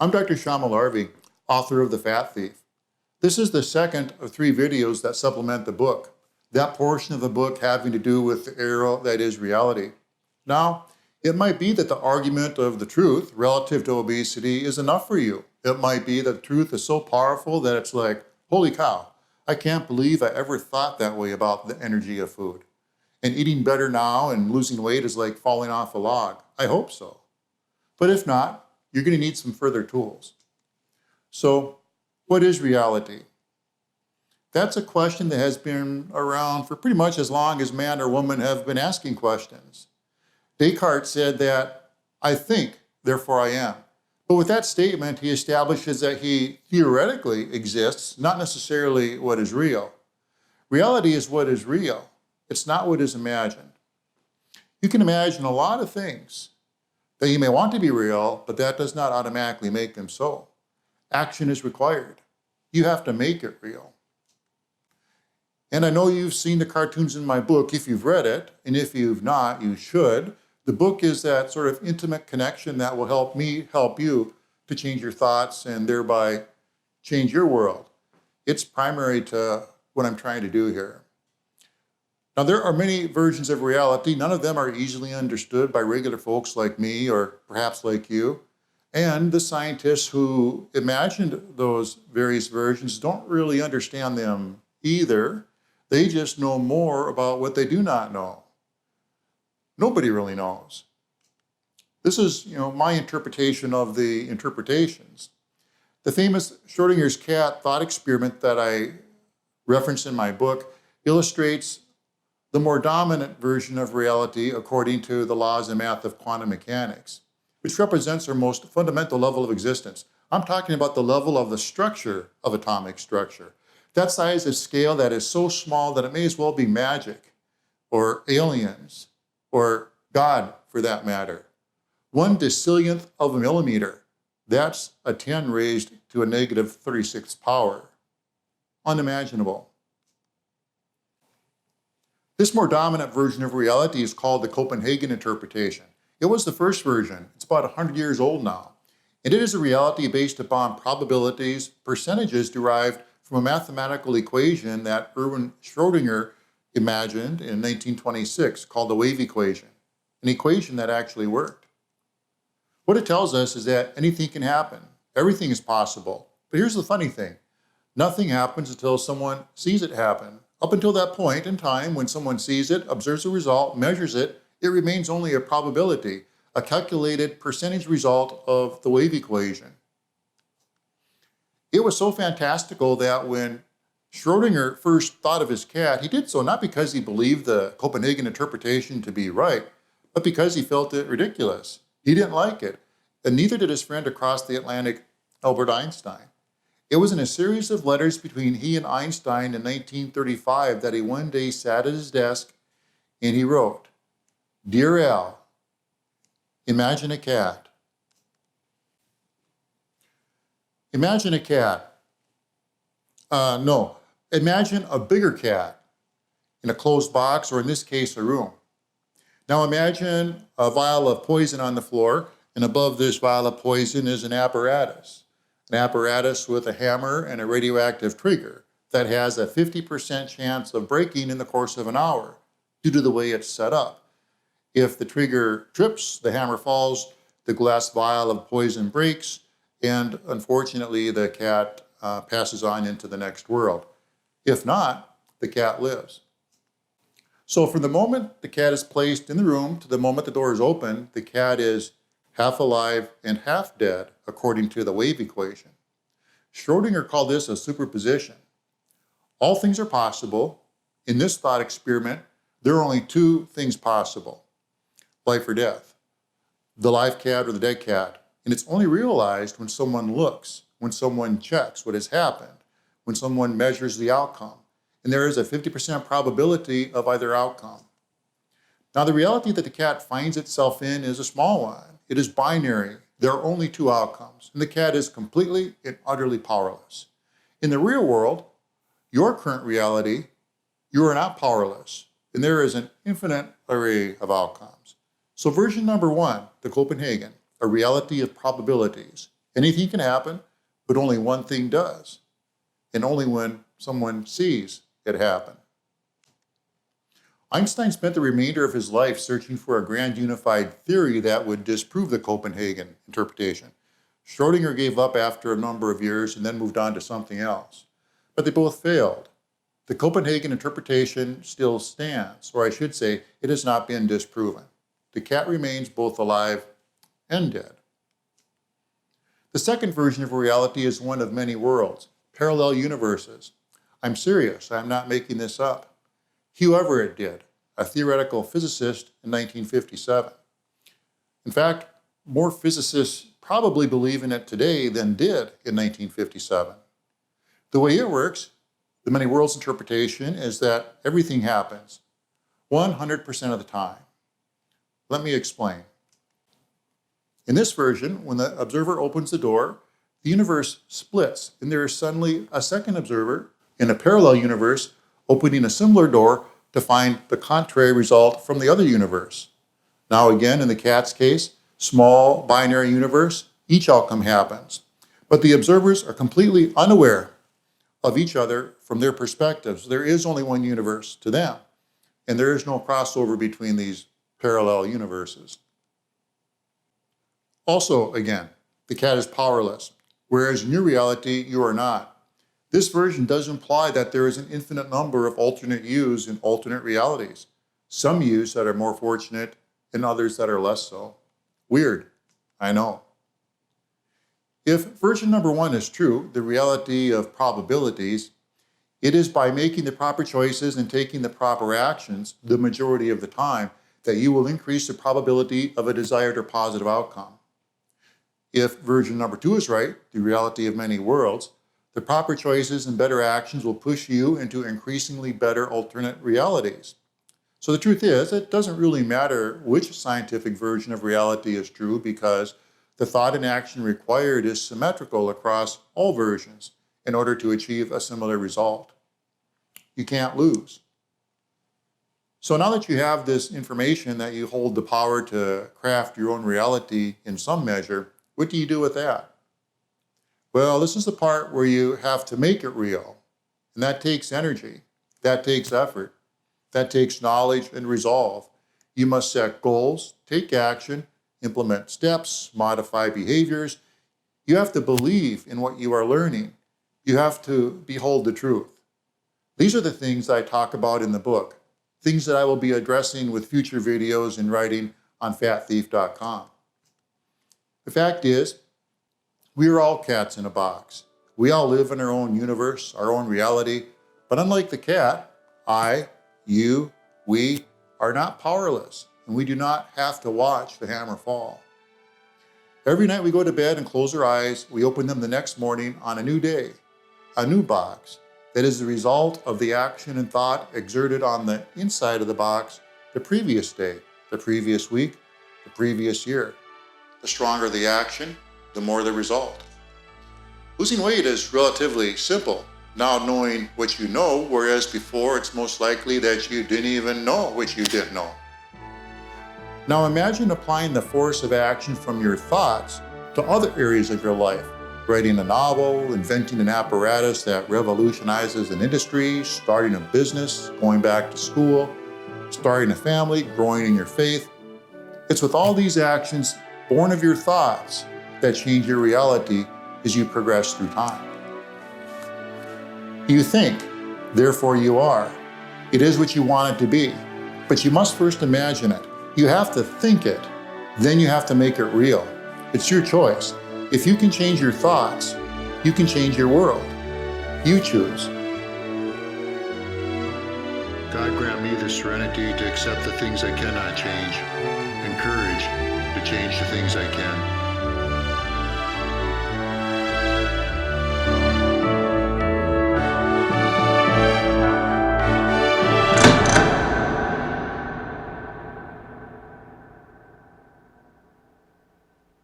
I'm Dr. Shama Larvi, author of The Fat Thief. This is the second of 3 videos that supplement the book, that portion of the book having to do with the arrow that is reality. Now, it might be that the argument of the truth relative to obesity is enough for you. It might be that the truth is so powerful that it's like, holy cow, I can't believe I ever thought that way about the energy of food. And eating better now and losing weight is like falling off a log. I hope so. But if not, you're going to need some further tools. So, what is reality? That's a question that has been around for pretty much as long as man or woman have been asking questions. Descartes said that, I think, therefore I am. But with that statement, he establishes that he theoretically exists, not necessarily what is real. Reality is what is real. It's not what is imagined. You can imagine a lot of things that you may want to be real, but that does not automatically make them so. Action is required. You have to make it real. And I know you've seen the cartoons in my book if you've read it, and if you've not, you should. The book is that sort of intimate connection that will help me help you to change your thoughts and thereby change your world. It's primary to what I'm trying to do here. Now, there are many versions of reality. None of them are easily understood by regular folks like me or perhaps like you. And the scientists who imagined those various versions don't really understand them either. They just know more about what they do not know. Nobody really knows. This is, my interpretation of the interpretations. The famous Schrodinger's cat thought experiment that I reference in my book illustrates the more dominant version of reality according to the laws and math of quantum mechanics, which represents our most fundamental level of existence. I'm talking about the level of the structure of atomic structure. That size of scale that is so small that it may as well be magic, or aliens, or God for that matter. 1/1000th of a millimeter. That's a 10 raised to a negative 36th power. Unimaginable. This more dominant version of reality is called the Copenhagen interpretation. It was the first version. It's about 100 years old now. And it is a reality based upon probabilities, percentages derived from a mathematical equation that Erwin Schrödinger imagined in 1926 called the wave equation, an equation that actually worked. What it tells us is that anything can happen. Everything is possible. But here's the funny thing. Nothing happens until someone sees it happen. Up until that point in time, when someone sees it, observes the result, measures it, it remains only a probability, a calculated percentage result of the wave equation. It was so fantastical that when Schrödinger first thought of his cat, he did so not because he believed the Copenhagen interpretation to be right, but because he felt it ridiculous. He didn't like it, and neither did his friend across the Atlantic, Albert Einstein. It was in a series of letters between he and Einstein in 1935 that he one day sat at his desk and he wrote, "Dear Al, imagine a cat. Imagine a cat. Imagine a bigger cat in a closed box, or in this case, a room. Now imagine a vial of poison on the floor, and above this vial of poison is an apparatus with a hammer and a radioactive trigger that has a 50% chance of breaking in the course of an hour due to the way it's set up. If the trigger trips, the hammer falls, the glass vial of poison breaks, and unfortunately the cat passes on into the next world. If not, the cat lives. So from the moment the cat is placed in the room to the moment the door is open, the cat is half alive and half dead, according to the wave equation. Schrödinger called this a superposition. All things are possible. In this thought experiment, there are only 2 things possible: life or death, the live cat or the dead cat. And it's only realized when someone looks, when someone checks what has happened, when someone measures the outcome. And there is a 50% probability of either outcome. Now, the reality that the cat finds itself in is a small one. It is binary. There are only 2 outcomes, and the cat is completely and utterly powerless. In the real world, your current reality, you are not powerless, and there is an infinite array of outcomes. So version number 1, the Copenhagen, a reality of probabilities, Anything can happen, but only one thing does, and only when someone sees it happen. Einstein spent the remainder of his life searching for a grand unified theory that would disprove the Copenhagen interpretation. Schrödinger gave up after a number of years and then moved on to something else. But they both failed. The Copenhagen interpretation still stands, or I should say, it has not been disproven. The cat remains both alive and dead. The second version of reality is one of many worlds, parallel universes. I'm serious, I'm not making this up. Hugh Everett did, a theoretical physicist in 1957. In fact, more physicists probably believe in it today than did in 1957. The way it works, the many worlds interpretation, is that everything happens 100% of the time. Let me explain. In this version, when the observer opens the door, the universe splits, and there is suddenly a second observer in a parallel universe opening a similar door to find the contrary result from the other universe. Now again, in the cat's case, small binary universe, each outcome happens. But the observers are completely unaware of each other from their perspectives. There is only one universe to them, and there is no crossover between these parallel universes. Also, again, the cat is powerless, whereas in your reality, you are not. This version does imply that there is an infinite number of alternate yous in alternate realities. Some yous that are more fortunate and others that are less so. Weird, I know. If version number one is true, the reality of probabilities, it is by making the proper choices and taking the proper actions the majority of the time that you will increase the probability of a desired or positive outcome. If version number two is right, the reality of many worlds, the proper choices and better actions will push you into increasingly better alternate realities. So the truth is, it doesn't really matter which scientific version of reality is true because the thought and action required is symmetrical across all versions in order to achieve a similar result. You can't lose. So now that you have this information that you hold the power to craft your own reality in some measure, what do you do with that? Well, this is the part where you have to make it real. And that takes energy. That takes effort. That takes knowledge and resolve. You must set goals, take action, implement steps, modify behaviors. You have to believe in what you are learning. You have to behold the truth. These are the things I talk about in the book, things that I will be addressing with future videos and writing on FatThief.com. The fact is, we are all cats in a box. We all live in our own universe, our own reality, but unlike the cat, I, you, we are not powerless, and we do not have to watch the hammer fall. Every night we go to bed and close our eyes, we open them the next morning on a new day, a new box that is the result of the action and thought exerted on the inside of the box the previous day, the previous week, the previous year. The stronger the action, the more the result. Losing weight is relatively simple, now knowing what you know, whereas before it's most likely that you didn't even know what you didn't know. Now imagine applying the force of action from your thoughts to other areas of your life, writing a novel, inventing an apparatus that revolutionizes an industry, starting a business, going back to school, starting a family, growing in your faith. It's with all these actions born of your thoughts that change your reality as you progress through time. You think, therefore you are. It is what you want it to be, but you must first imagine it. You have to think it, then you have to make it real. It's your choice. If you can change your thoughts, you can change your world. You choose. God grant me the serenity to accept the things I cannot change, and courage to change the things I can.